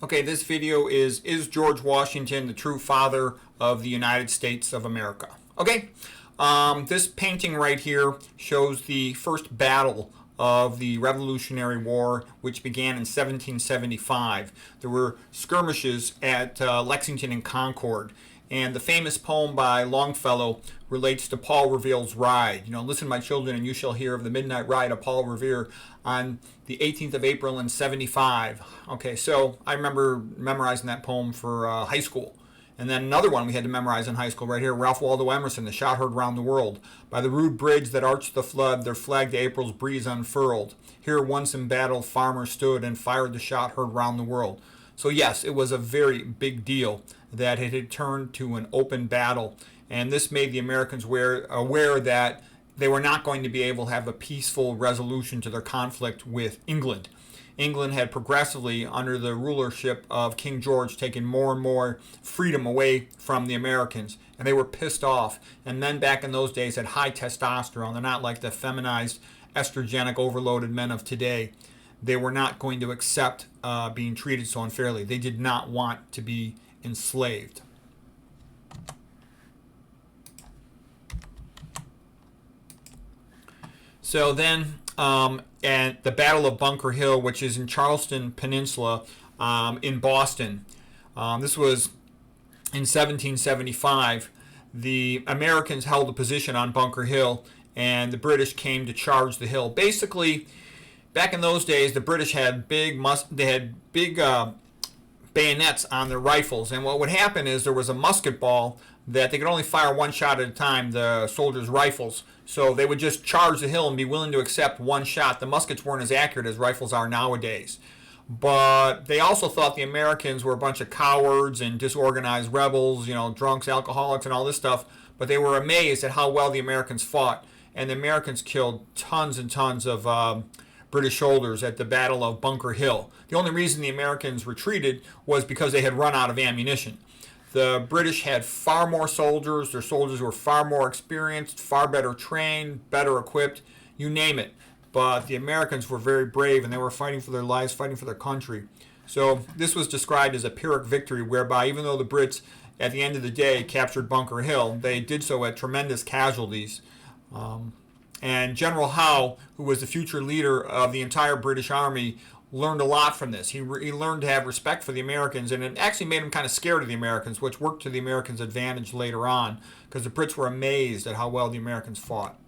Okay, this video is George Washington the true father of the United States of America? Okay, this painting right here shows the first battle of the Revolutionary War, which began in 1775. There were skirmishes at Lexington and Concord. And the famous poem by Longfellow relates to Paul Revere's ride. You know, listen, my children, and you shall hear of the midnight ride of Paul Revere on the 18th of April in 75. Okay, so I remember memorizing that poem for high school. And then another one we had to memorize in high school right here, Ralph Waldo Emerson, The Shot Heard Round the World. By the rude bridge that arched the flood, their flag to April's breeze unfurled. Here once in battle farmers stood and fired the shot heard round the world. So yes, it was a very big deal that it had turned to an open battle. And this made the Americans aware that they were not going to be able to have a peaceful resolution to their conflict with England. England had progressively, under the rulership of King George, taken more and more freedom away from the Americans. And they were pissed off. And men back in those days had high testosterone. They're not like the feminized, estrogenic, overloaded men of today. They were not going to accept being treated so unfairly. They did not want to be enslaved. So then, at the Battle of Bunker Hill, which is in Charleston Peninsula in Boston, this was in 1775. The Americans held a position on Bunker Hill, and the British came to charge the hill. Basically, back in those days, the British had big bayonets on their rifles, and what would happen is there was a musket ball that they could only fire one shot at a time, the soldiers' rifles. So they would just charge the hill and be willing to accept one shot. The muskets weren't as accurate as rifles are nowadays. But they also thought the Americans were a bunch of cowards and disorganized rebels, you know, drunks, alcoholics, and all this stuff. But they were amazed at how well the Americans fought. And the Americans killed tons and tons of British soldiers at the Battle of Bunker Hill. The only reason the Americans retreated was because they had run out of ammunition. The British had far more soldiers. Their soldiers were far more experienced, far better trained, better equipped, you name it. But the Americans were very brave, and they were fighting for their lives, fighting for their country. So this was described as a Pyrrhic victory, whereby even though the Brits, at the end of the day, captured Bunker Hill, they did so at tremendous casualties. And General Howe, who was the future leader of the entire British Army, learned a lot from this. He learned to have respect for the Americans, and it actually made him kind of scared of the Americans, which worked to the Americans' advantage later on, because the Brits were amazed at how well the Americans fought.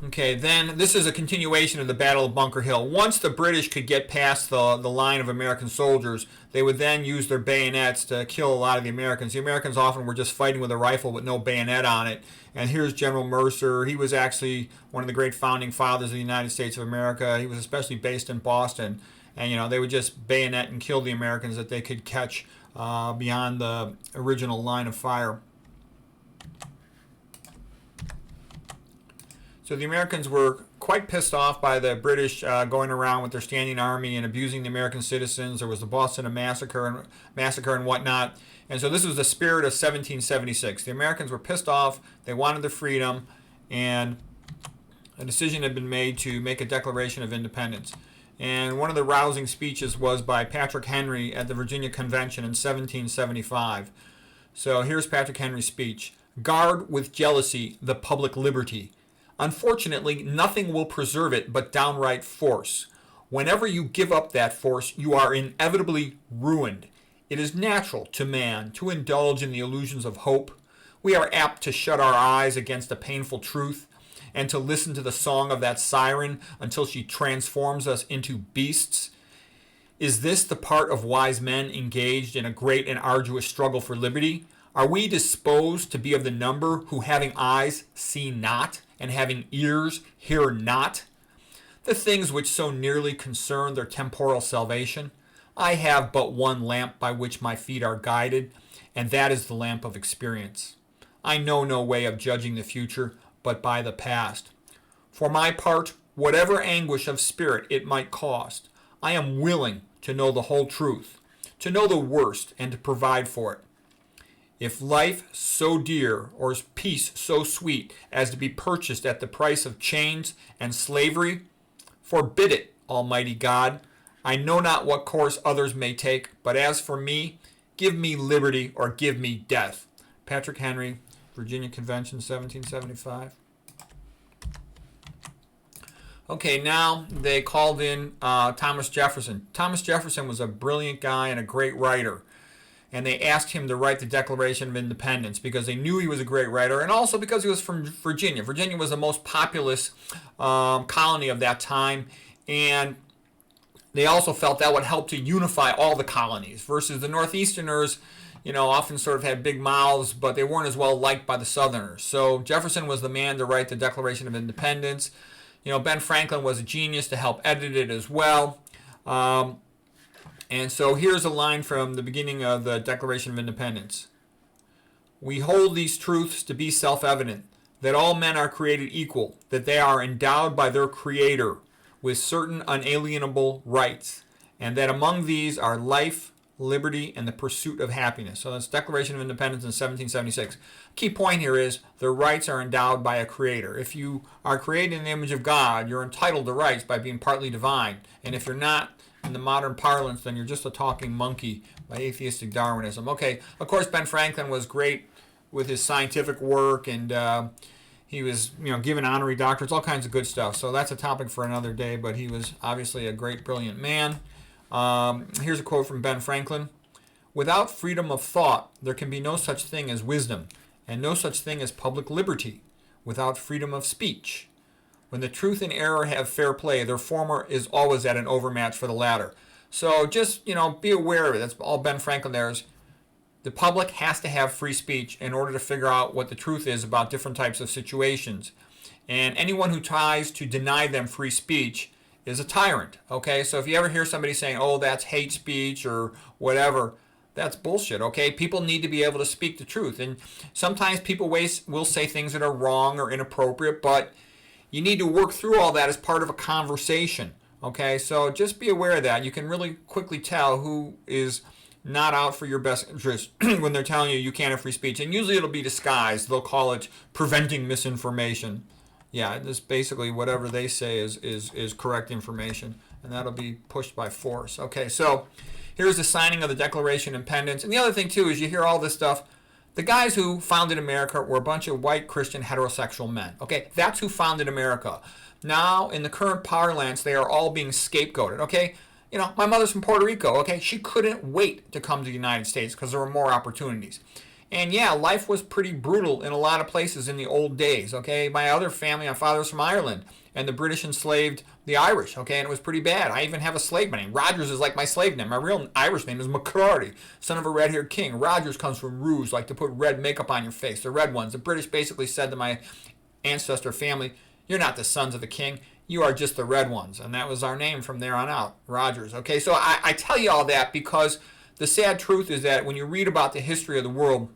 Okay, then this is a continuation of the Battle of Bunker Hill. Once the British could get past the line of American soldiers, they would then use their bayonets to kill a lot of the Americans. The Americans often were just fighting with a rifle with no bayonet on it. And here's General Mercer. He was actually one of the great founding fathers of the United States of America. He was especially based in Boston. And, you know, they would just bayonet and kill the Americans that they could catch beyond the original line of fire. So the Americans were quite pissed off by the British going around with their standing army and abusing the American citizens. There was the Boston massacre and whatnot. And so this was the spirit of 1776. The Americans were pissed off. They wanted their freedom. And a decision had been made to make a declaration of independence. And one of the rousing speeches was by Patrick Henry at the Virginia Convention in 1775. So here's Patrick Henry's speech. "Guard with jealousy the public liberty. Unfortunately, nothing will preserve it but downright force. Whenever you give up that force, you are inevitably ruined. It is natural to man to indulge in the illusions of hope. We are apt to shut our eyes against a painful truth and to listen to the song of that siren until she transforms us into beasts. Is this the part of wise men engaged in a great and arduous struggle for liberty? Are we disposed to be of the number who, having eyes, see not, and having ears, hear not? The things which so nearly concern their temporal salvation? I have but one lamp by which my feet are guided, and that is the lamp of experience. I know no way of judging the future but by the past. For my part, whatever anguish of spirit it might cost, I am willing to know the whole truth, to know the worst, and to provide for it. If life so dear or peace so sweet as to be purchased at the price of chains and slavery, forbid it Almighty God. I know not what course others may take, but as for me, give me liberty or give me death. Patrick Henry, Virginia Convention, 1775. Okay, now they called in Thomas Jefferson. Thomas Jefferson was a brilliant guy and a great writer. And they asked him to write the Declaration of Independence because they knew he was a great writer, and also because he was from Virginia. Virginia was the most populous colony of that time, and they also felt that would help to unify all the colonies versus the Northeasterners, often sort of had big mouths, but they weren't as well liked by the Southerners. So Jefferson was the man to write the Declaration of Independence. Ben Franklin was a genius to help edit it as well. And so here's a line from the beginning of the Declaration of Independence. We hold these truths to be self-evident, that all men are created equal, that they are endowed by their Creator with certain unalienable rights, and that among these are life, liberty, and the pursuit of happiness. So that's Declaration of Independence in 1776. Key point here is the rights are endowed by a Creator. If you are created in the image of God, you're entitled to rights by being partly divine. And if you're not, in the modern parlance, then you're just a talking monkey by atheistic Darwinism. Okay, of course, Ben Franklin was great with his scientific work, and he was, given honorary doctorates, all kinds of good stuff. So that's a topic for another day, but he was obviously a great, brilliant man. Here's a quote from Ben Franklin. Without freedom of thought, there can be no such thing as wisdom, and no such thing as public liberty. Without freedom of speech, when the truth and error have fair play, their former is always at an overmatch for the latter. So just, be aware of it. That's all Ben Franklin there is. The public has to have free speech in order to figure out what the truth is about different types of situations. And anyone who tries to deny them free speech is a tyrant. Okay, so if you ever hear somebody saying, oh, that's hate speech or whatever, that's bullshit, okay? People need to be able to speak the truth. And sometimes people will say things that are wrong or inappropriate, but you need to work through all that as part of a conversation, okay? So just be aware of that. You can really quickly tell who is not out for your best interest when they're telling you can't have free speech. And usually it'll be disguised. They'll call it preventing misinformation. Yeah, this basically whatever they say is correct information, and that'll be pushed by force. Okay, so here's the signing of the Declaration of Independence. And the other thing, too, is you hear all this stuff. The guys who founded America were a bunch of white Christian heterosexual men. Okay, that's who founded America. Now, in the current parlance, they are all being scapegoated. Okay, my mother's from Puerto Rico. Okay, she couldn't wait to come to the United States because there were more opportunities. And yeah, life was pretty brutal in a lot of places in the old days. Okay, my other family, my father was from Ireland, and the British enslaved the Irish. Okay, and it was pretty bad. I even have a slave name. Rogers is like my slave name. My real Irish name is McCarty, son of a red-haired king. Rogers comes from rouge, like to put red makeup on your face. The red ones. The British basically said to my ancestor family, "You're not the sons of the king. You are just the red ones." And that was our name from there on out, Rogers. Okay, so I tell you all that because the sad truth is that when you read about the history of the world,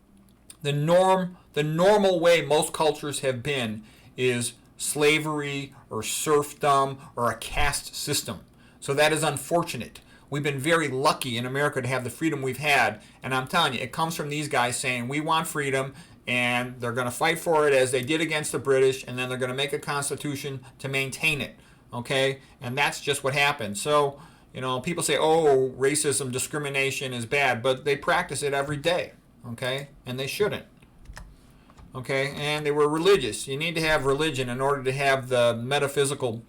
the normal way most cultures have been is slavery or serfdom or a caste system. So that is unfortunate. We've been very lucky in America to have the freedom we've had, and I'm telling you, it comes from these guys saying we want freedom, and they're going to fight for it as they did against the British, and then they're going to make a constitution to maintain it. Okay, and that's just what happened. So people say, oh, racism, discrimination is bad, but they practice it every day. Okay, and they shouldn't. Okay, and they were religious. You need to have religion in order to have the metaphysical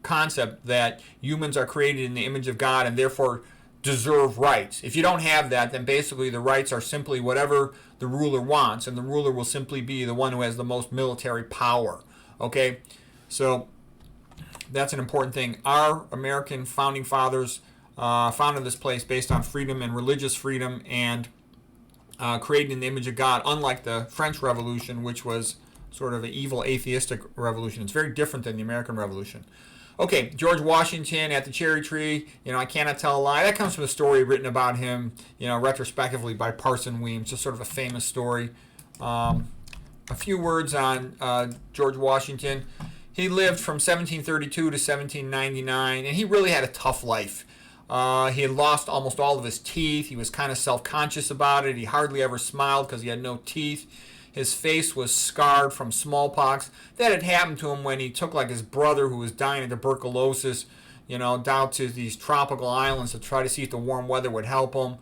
concept that humans are created in the image of God and therefore deserve rights. If you don't have that, then basically the rights are simply whatever the ruler wants, and the ruler will simply be the one who has the most military power. Okay, so that's an important thing. Our American founding fathers founded this place based on freedom and religious freedom and created in the image of God, unlike the French Revolution, which was sort of an evil atheistic revolution. It's very different than the American Revolution. Okay, George Washington at the cherry tree, I cannot tell a lie. That comes from a story written about him, retrospectively by Parson Weems, just sort of a famous story. A few words on George Washington. He lived from 1732 to 1799, and he really had a tough life. He had lost almost all of his teeth. He was kind of self-conscious about it. He hardly ever smiled because he had no teeth. His face was scarred from smallpox. That had happened to him when he took his brother who was dying of tuberculosis, down to these tropical islands to try to see if the warm weather would help him.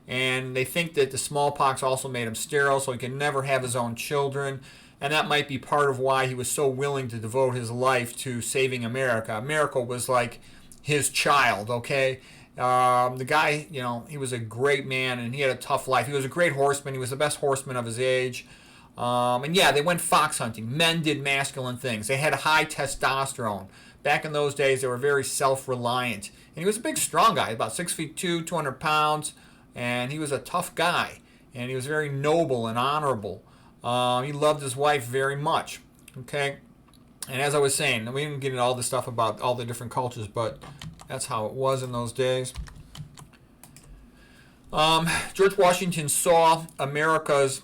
And they think that the smallpox also made him sterile, so he could never have his own children. And that might be part of why he was so willing to devote his life to saving America. America was like his child, okay? The guy, he was a great man, and he had a tough life. He was a great horseman. He was the best horseman of his age. And yeah, they went fox hunting. Men did masculine things. They had high testosterone. Back in those days, they were very self-reliant. And he was a big, strong guy, about 6'2", 200 pounds. And he was a tough guy. And he was very noble and honorable. He loved his wife very much. Okay? And as I was saying, we didn't get into all this stuff about all the different cultures, but that's how it was in those days. George Washington saw America's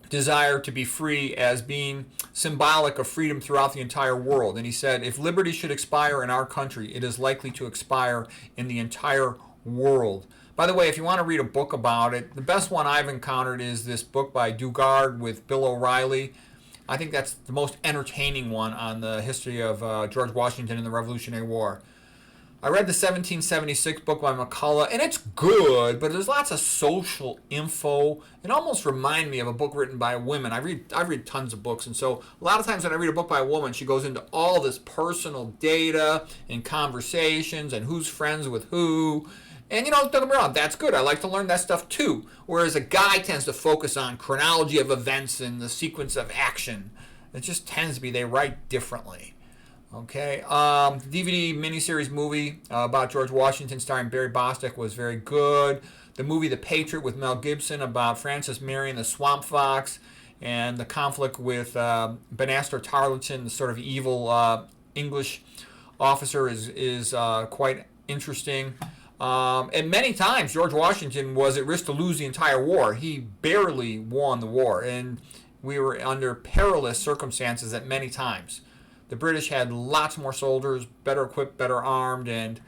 desire to be free as being symbolic of freedom throughout the entire world. And he said, if liberty should expire in our country, it is likely to expire in the entire world. By the way, if you want to read a book about it, the best one I've encountered is this book by Dugard with Bill O'Reilly. I think that's the most entertaining one on the history of George Washington and the Revolutionary War. I read the 1776 book by McCullough, and it's good, but there's lots of social info. It almost reminds me of a book written by a woman. I read tons of books, and so a lot of times when I read a book by a woman, she goes into all this personal data and conversations and who's friends with who. And, don't get me wrong, that's good. I like to learn that stuff too. Whereas a guy tends to focus on chronology of events and the sequence of action. It just tends to be they write differently. Okay, DVD miniseries movie about George Washington starring Barry Bostwick was very good. The movie The Patriot with Mel Gibson about Francis Marion the Swamp Fox and the conflict with Banastre Tarleton, the sort of evil English officer, is quite interesting. And many times George Washington was at risk to lose the entire war. He barely won the war, and we were under perilous circumstances at many times. The British had lots more soldiers, better equipped, better armed, and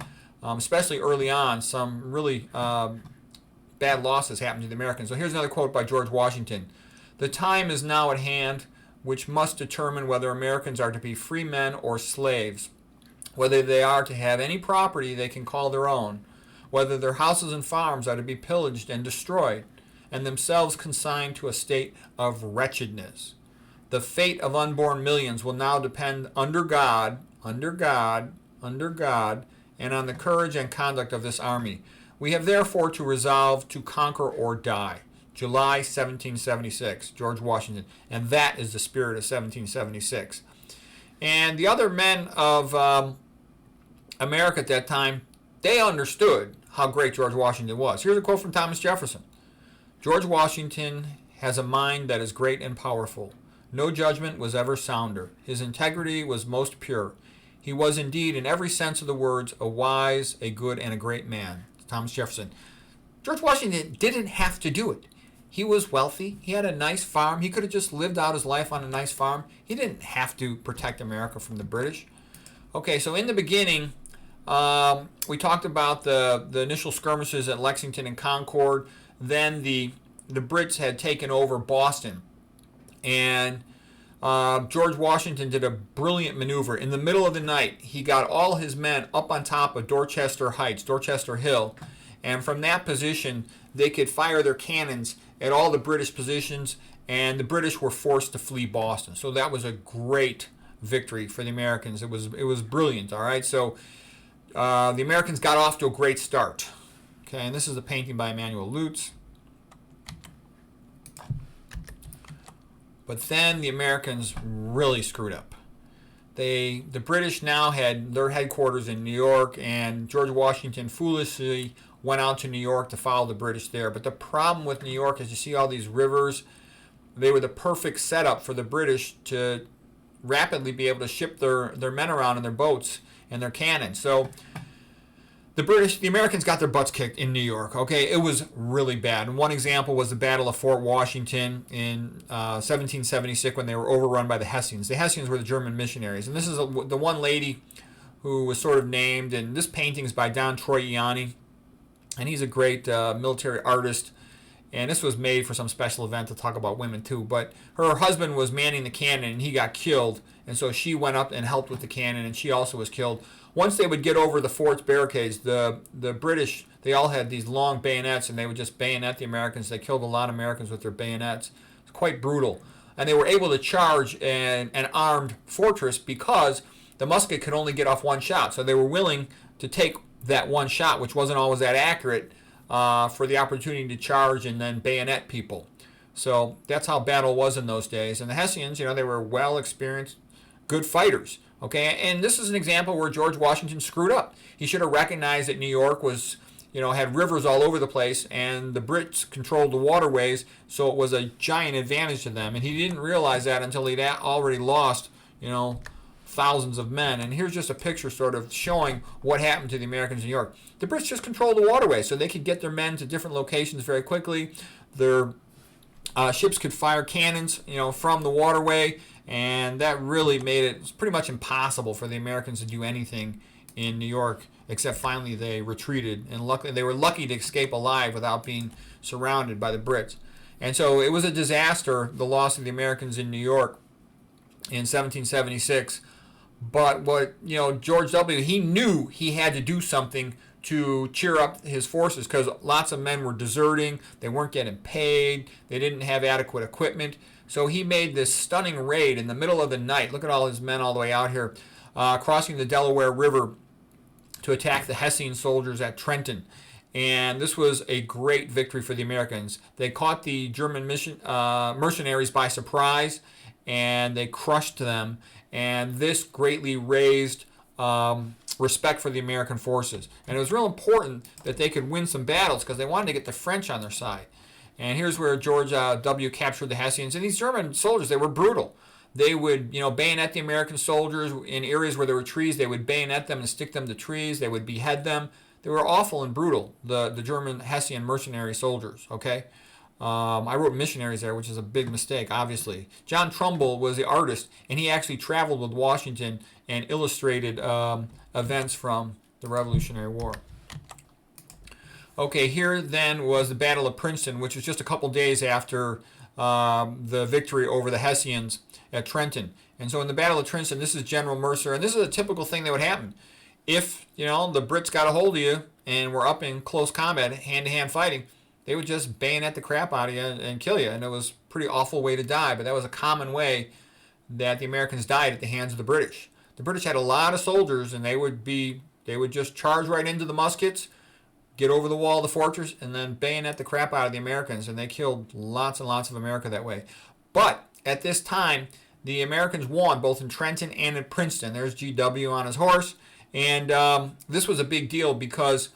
especially early on, some really bad losses happened to the Americans. So here's another quote by George Washington. The time is now at hand which must determine whether Americans are to be free men or slaves, whether they are to have any property they can call their own, whether their houses and farms are to be pillaged and destroyed, and themselves consigned to a state of wretchedness. The fate of unborn millions will now depend under God, and on the courage and conduct of this army. We have therefore to resolve to conquer or die. July 1776, George Washington. And that is the spirit of 1776. And the other men of America at that time, they understood how great George Washington was. Here's a quote from Thomas Jefferson. George Washington has a mind that is great and powerful. No judgment was ever sounder. His integrity was most pure. He was indeed, in every sense of the words, a wise, a good, and a great man. Thomas Jefferson. George Washington didn't have to do it. He was wealthy. He had a nice farm. He could have just lived out his life on a nice farm. He didn't have to protect America from the British. Okay, so in the beginning, we talked about the initial skirmishes at Lexington and Concord. Then the Brits had taken over Boston. And George Washington did a brilliant maneuver. In the middle of the night, he got all his men up on top of Dorchester Heights, Dorchester Hill. And from that position, they could fire their cannons at all the British positions, and the British were forced to flee Boston. So that was a great victory for the Americans. It was brilliant, all right? So the Americans got off to a great start. Okay, and this is a painting by Emmanuel Lutz. But then the Americans really screwed up. The British now had their headquarters in New York, and George Washington foolishly went out to New York to follow the British there. But the problem with New York is you see all these rivers. They were the perfect setup for the British to rapidly be able to ship their men around in their boats and their cannons. So the Americans got their butts kicked in New York. Okay, it was really bad. And one example was the Battle of Fort Washington in 1776 when they were overrun by the Hessians. The Hessians were the German missionaries. And this is the one lady who was sort of named, and this painting is by Don Troiani. And he's a great military artist. And this was made for some special event to talk about women too. But her husband was manning the cannon and he got killed. And so she went up and helped with the cannon and she also was killed. once they would get over the fort's barricades, the British, they all had these long bayonets, and they would just bayonet the Americans. They killed a lot of Americans with their bayonets. It's quite brutal. And they were able to charge an armed fortress because the musket could only get off one shot. So they were willing to take that one shot, which wasn't always that accurate, for the opportunity to charge and then bayonet people. So that's how battle was in those days. And the Hessians, they were well experienced, good fighters. Okay, and this is an example where George Washington screwed up. He should have recognized that New York was, had rivers all over the place, and the Brits controlled the waterways, so it was a giant advantage to them. And he didn't realize that until he'd already lost, thousands of men. And here's just a picture sort of showing what happened to the Americans in New York. The Brits just controlled the waterway, so they could get their men to different locations very quickly. Their ships could fire cannons, from the waterway, and that really made it pretty much impossible for the Americans to do anything in New York, except finally they retreated, and luckily they were lucky to escape alive without being surrounded by the Brits. And so it was a disaster, the loss of the Americans in New York in 1776. But what, George W., he knew he had to do something to cheer up his forces, because lots of men were deserting, they weren't getting paid, they didn't have adequate equipment. So he made this stunning raid in the middle of the night. Look at all his men all the way out here, crossing the Delaware River to attack the Hessian soldiers at Trenton. And this was a great victory for the Americans. They caught the German mercenaries by surprise, and they crushed them. And this greatly raised respect for the American forces. And it was real important that they could win some battles, because they wanted to get the French on their side. And here's where George W. captured the Hessians. And these German soldiers, they were brutal. They would, bayonet the American soldiers in areas where there were trees. They would bayonet them and stick them to trees. They would behead them. They were awful and brutal, the German Hessian mercenary soldiers, okay? I wrote missionaries there, which is a big mistake, obviously. John Trumbull was the artist, and he actually traveled with Washington and illustrated events from the Revolutionary War. Okay, here then was the Battle of Princeton, which was just a couple days after the victory over the Hessians at Trenton. And so in the Battle of Princeton, this is General Mercer, and this is a typical thing that would happen. If, the Brits got a hold of you and were up in close combat, hand-to-hand fighting, they would just bayonet the crap out of you and kill you. And it was a pretty awful way to die, but that was a common way that the Americans died at the hands of the British. The British had a lot of soldiers, and they would just charge right into the muskets, get over the wall of the fortress, and then bayonet the crap out of the Americans. And they killed lots and lots of America that way. But at this time, the Americans won both in Trenton and at Princeton. There's GW on his horse. And this was a big deal because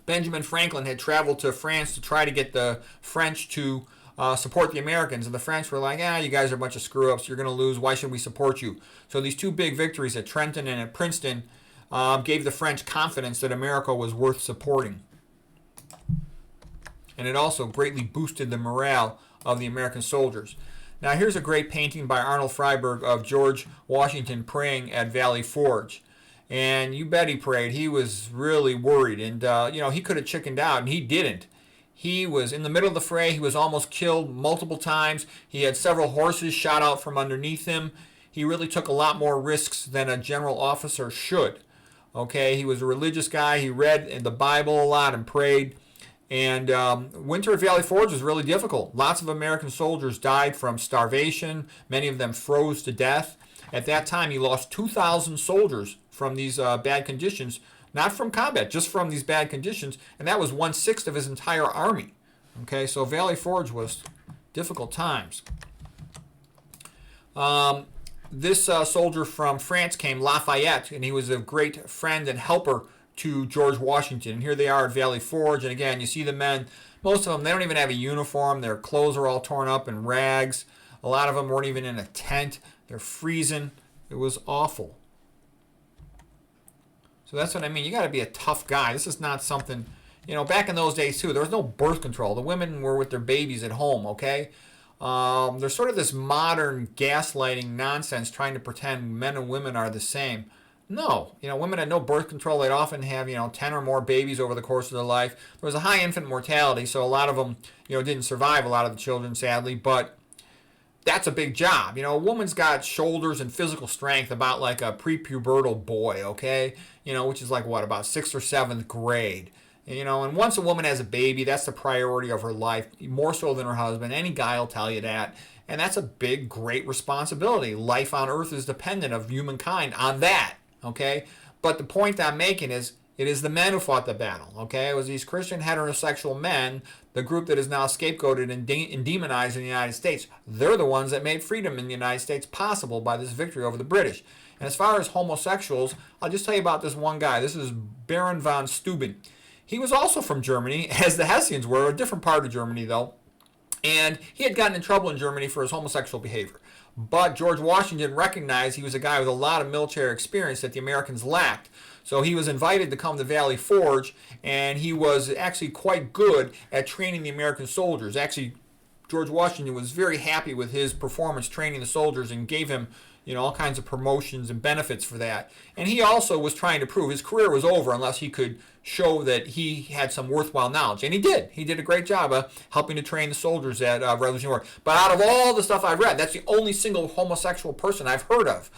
Benjamin Franklin had traveled to France to try to get the French to support the Americans. And the French were like, you guys are a bunch of screw-ups. You're going to lose. Why should we support you? So these two big victories at Trenton and at Princeton gave the French confidence that America was worth supporting. And it also greatly boosted the morale of the American soldiers. Now here's a great painting by Arnold Friberg of George Washington praying at Valley Forge. And you bet he prayed. He was really worried. And, he could have chickened out, and he didn't. He was in the middle of the fray. He was almost killed multiple times. He had several horses shot out from underneath him. He really took a lot more risks than a general officer should. Okay, he was a religious guy. He read the Bible a lot and prayed. And winter at Valley Forge was really difficult. Lots of American soldiers died from starvation. Many of them froze to death. At that time, he lost 2,000 soldiers from these bad conditions, not from combat, just from these bad conditions, and that was 1/6 of his entire army. Okay, so Valley Forge was difficult times. This soldier from France came, Lafayette, and he was a great friend and helper to George Washington. And here they are at Valley Forge, and again, you see the men, most of them, they don't even have a uniform. Their clothes are all torn up in rags. A lot of them weren't even in a tent. They're freezing. It was awful. So that's what I mean. You got to be a tough guy. This is not something, back in those days too, there was no birth control. The women were with their babies at home, okay? There's sort of this modern gaslighting nonsense trying to pretend men and women are the same. No, women had no birth control. They'd often have, 10 or more babies over the course of their life. There was a high infant mortality, so a lot of them, didn't survive, a lot of the children, sadly, but that's a big job. A woman's got shoulders and physical strength about like a prepubertal boy, okay? Which is like what, about 6th or 7th grade. And once a woman has a baby, that's the priority of her life, more so than her husband. Any guy will tell you that. And that's a big, great responsibility. Life on earth is dependent of humankind on that, okay? But the point I'm making is, it is the men who fought the battle, okay? It was these Christian heterosexual men, the group that is now scapegoated and demonized in the United States. They're the ones that made freedom in the United States possible by this victory over the British. And as far as homosexuals, I'll just tell you about this one guy. This is Baron von Steuben. He was also from Germany, as the Hessians were, a different part of Germany though. And he had gotten in trouble in Germany for his homosexual behavior. But George Washington recognized he was a guy with a lot of military experience that the Americans lacked. So he was invited to come to Valley Forge, and he was actually quite good at training the American soldiers. Actually, George Washington was very happy with his performance training the soldiers and gave him all kinds of promotions and benefits for that. And he also was trying to prove his career was over unless he could show that he had some worthwhile knowledge. And he did. He did a great job of helping to train the soldiers at Revolutionary War. But out of all the stuff I've read, that's the only single homosexual person I've heard of.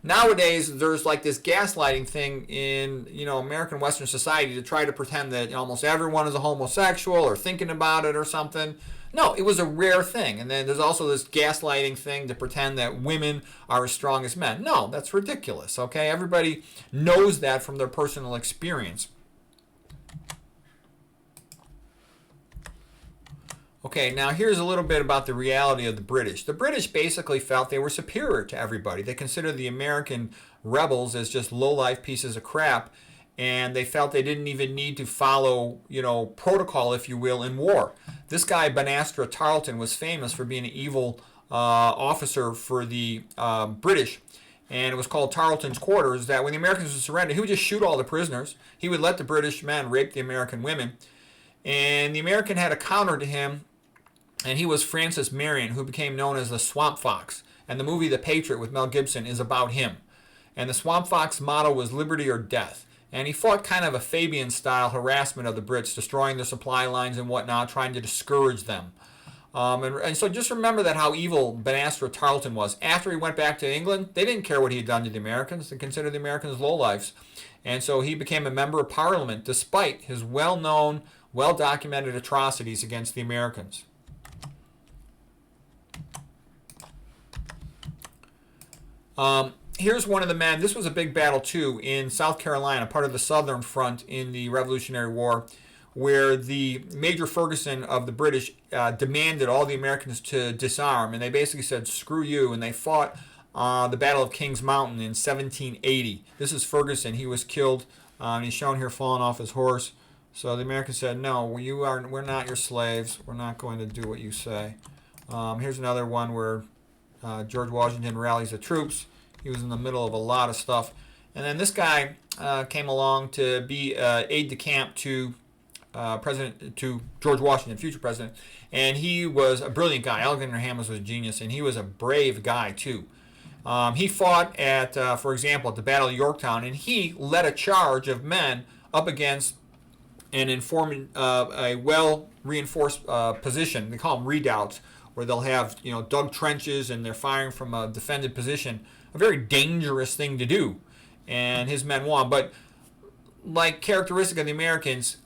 Nowadays, there's like this gaslighting thing in, American Western society to try to pretend that almost everyone is a homosexual or thinking about it or something. No, it was a rare thing. And then there's also this gaslighting thing to pretend that women are as strong as men. No, that's ridiculous, okay? Everybody knows that from their personal experience. Okay, now here's a little bit about the reality of the British. The British basically felt they were superior to everybody. They considered the American rebels as just low-life pieces of crap, and they felt they didn't even need to follow, protocol, if you will, in war. This guy, Banastra Tarleton, was famous for being an evil officer for the British, and it was called Tarleton's Quarters, that when the Americans would surrender, he would just shoot all the prisoners. He would let the British men rape the American women, and the American had a counter to him, and he was Francis Marion, who became known as the Swamp Fox. And the movie The Patriot with Mel Gibson is about him. And the Swamp Fox motto was liberty or death. And he fought kind of a Fabian-style harassment of the Brits, destroying their supply lines and whatnot, trying to discourage them. And so just remember that how evil Banastra Tarleton was. After he went back to England, they didn't care what he had done to the Americans. They considered the Americans lowlifes. And so he became a member of Parliament, despite his well-known, well-documented atrocities against the Americans. Here's one of the men. This was a big battle too in South Carolina, part of the Southern Front in the Revolutionary War, where the Major Ferguson of the British demanded all the Americans to disarm, and they basically said screw you, and they fought the Battle of Kings Mountain in 1780. This is Ferguson. He was killed, and he's shown here falling off his horse. So the Americans said, no, we're not your slaves. We're not going to do what you say. Here's another one where George Washington rallies the troops. He was in the middle of a lot of stuff. And then this guy came along to be aide-de-camp to George Washington, future president. And he was a brilliant guy. Alexander Hamilton was a genius, and he was a brave guy, too. He fought at, for example, at the Battle of Yorktown, and he led a charge of men up against an a well-reinforced position. They call them redoubts, where they'll have dug trenches and they're firing from a defended position. A very dangerous thing to do, and his men won. But like characteristic of the Americans,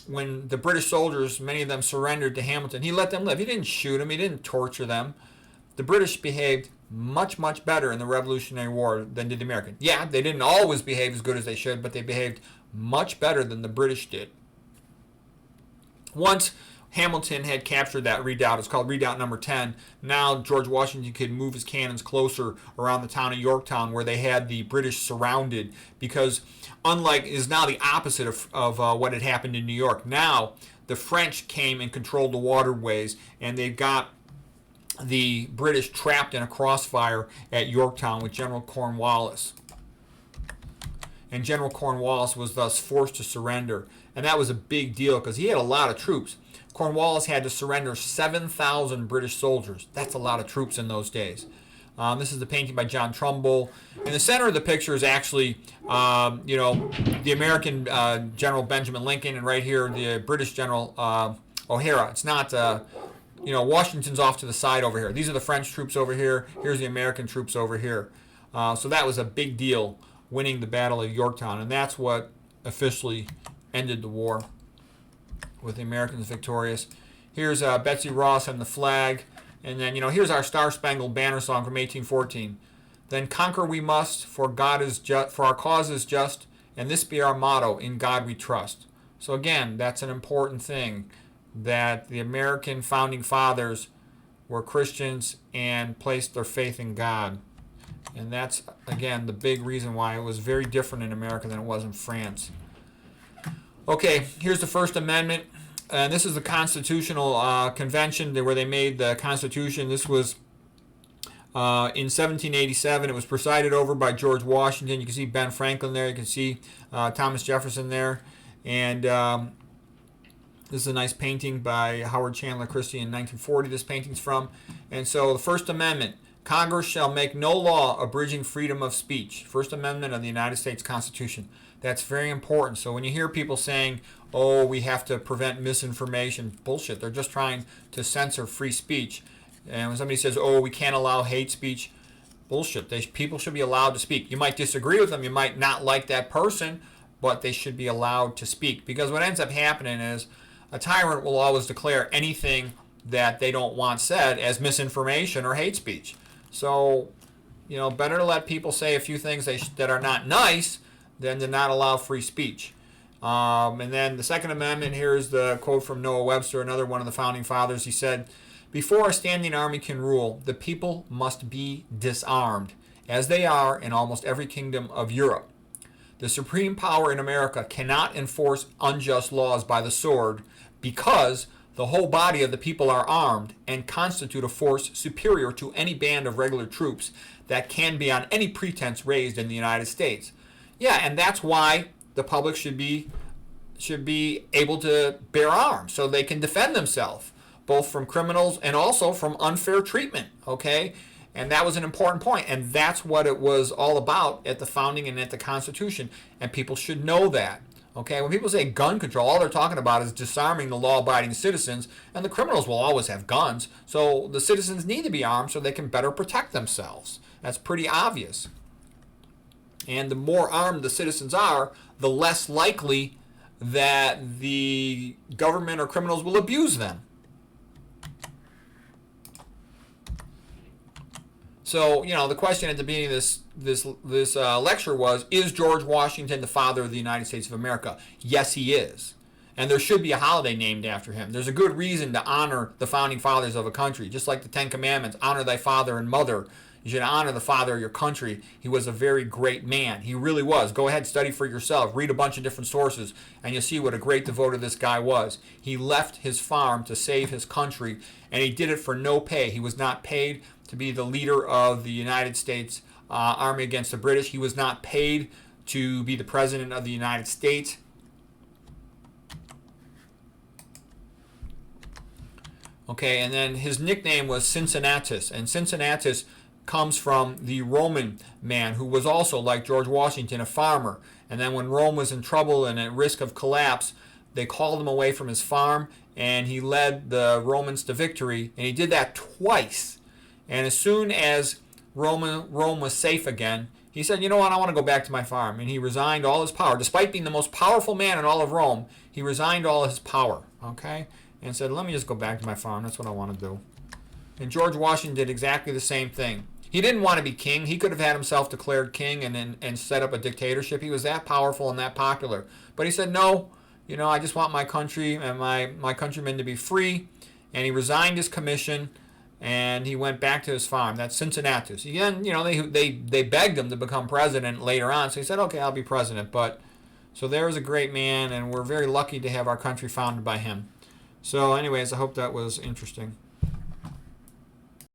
when the British soldiers, many of them surrendered to Hamilton, he let them live. He didn't shoot them. He didn't torture them. The British behaved much, much better in the Revolutionary War than did the Americans. Yeah, they didn't always behave as good as they should, but they behaved much better than the British did. Once Hamilton had captured that redoubt. It's called Redoubt Number 10. Now George Washington could move his cannons closer around the town of Yorktown, where they had the British surrounded, because unlike is now the opposite of what had happened in New York. Now the French came and controlled the waterways, and they've got the British trapped in a crossfire at Yorktown with General Cornwallis. And General Cornwallis was thus forced to surrender. And that was a big deal because he had a lot of troops. Cornwallis had to surrender 7,000 British soldiers. That's a lot of troops in those days. This is the painting by John Trumbull. In the center of the picture is actually, the American General Benjamin Lincoln, and right here the British General O'Hara. It's not Washington's off to the side over here. These are the French troops over here. Here's the American troops over here. So that was a big deal, winning the Battle of Yorktown. And that's what officially ended the war, with the Americans victorious. Here's Betsy Ross and the flag. And then, here's our Star-Spangled Banner song from 1814. Then conquer we must, for God is just, for our cause is just, and this be our motto, in God we trust. So again, that's an important thing, that the American founding fathers were Christians and placed their faith in God. And that's, again, the big reason why it was very different in America than it was in France. Okay, here's the First Amendment. And this is the Constitutional Convention where they made the Constitution. This was in 1787. It was presided over by George Washington. You can see Ben Franklin there. You can see Thomas Jefferson there. And this is a nice painting by Howard Chandler Christie in 1940. This painting's from. And so the First Amendment. Congress shall make no law abridging freedom of speech. First Amendment of the United States Constitution. That's very important. So when you hear people saying, oh, we have to prevent misinformation, bullshit. They're just trying to censor free speech. And when somebody says, oh, we can't allow hate speech, bullshit. People should be allowed to speak. You might disagree with them. You might not like that person, but they should be allowed to speak. Because what ends up happening is a tyrant will always declare anything that they don't want said as misinformation or hate speech. So, better to let people say a few things that are not nice than to not allow free speech. And then the Second Amendment, here's the quote from Noah Webster, another one of the founding fathers. He said, before a standing army can rule, the people must be disarmed, as they are in almost every kingdom of Europe. The supreme power in America cannot enforce unjust laws by the sword because the whole body of the people are armed and constitute a force superior to any band of regular troops that can be on any pretense raised in the United States. Yeah, and that's why the public should be able to bear arms so they can defend themselves, both from criminals and also from unfair treatment, okay? And that was an important point, and that's what it was all about at the founding and at the Constitution, and people should know that. Okay, when people say gun control, all they're talking about is disarming the law-abiding citizens, and the criminals will always have guns. So the citizens need to be armed so they can better protect themselves. That's pretty obvious. And the more armed the citizens are, the less likely that the government or criminals will abuse them. So, the question at the beginning of this lecture was, is George Washington the father of the United States of America? Yes, he is. And there should be a holiday named after him. There's a good reason to honor the founding fathers of a country, just like the Ten Commandments, honor thy father and mother. You should honor the father of your country. He was a very great man. He really was. Go ahead, study for yourself. Read a bunch of different sources, and you'll see what a great devoter this guy was. He left his farm to save his country, and he did it for no pay. He was not paid to be the leader of the United States Army against the British. He was not paid to be the president of the United States. Okay, and then his nickname was Cincinnatus, and Cincinnatus comes from the Roman man who was also, like George Washington, a farmer. And then when Rome was in trouble and at risk of collapse, they called him away from his farm, and he led the Romans to victory, and he did that twice. And as soon as Rome was safe again, he said, you know what, I want to go back to my farm. And he resigned all his power. Despite being the most powerful man in all of Rome, he resigned all his power, okay? And said, let me just go back to my farm. That's what I want to do. And George Washington did exactly the same thing. He didn't want to be king. He could have had himself declared king and set up a dictatorship. He was that powerful and that popular. But he said, no, I just want my country and my countrymen to be free. And he resigned his commission, and he went back to his farm. That's Cincinnatus. Again, they begged him to become president later on, so he said, okay, I'll be president. But so there's a great man, and we're very lucky to have our country founded by him. So anyways, I hope that was interesting.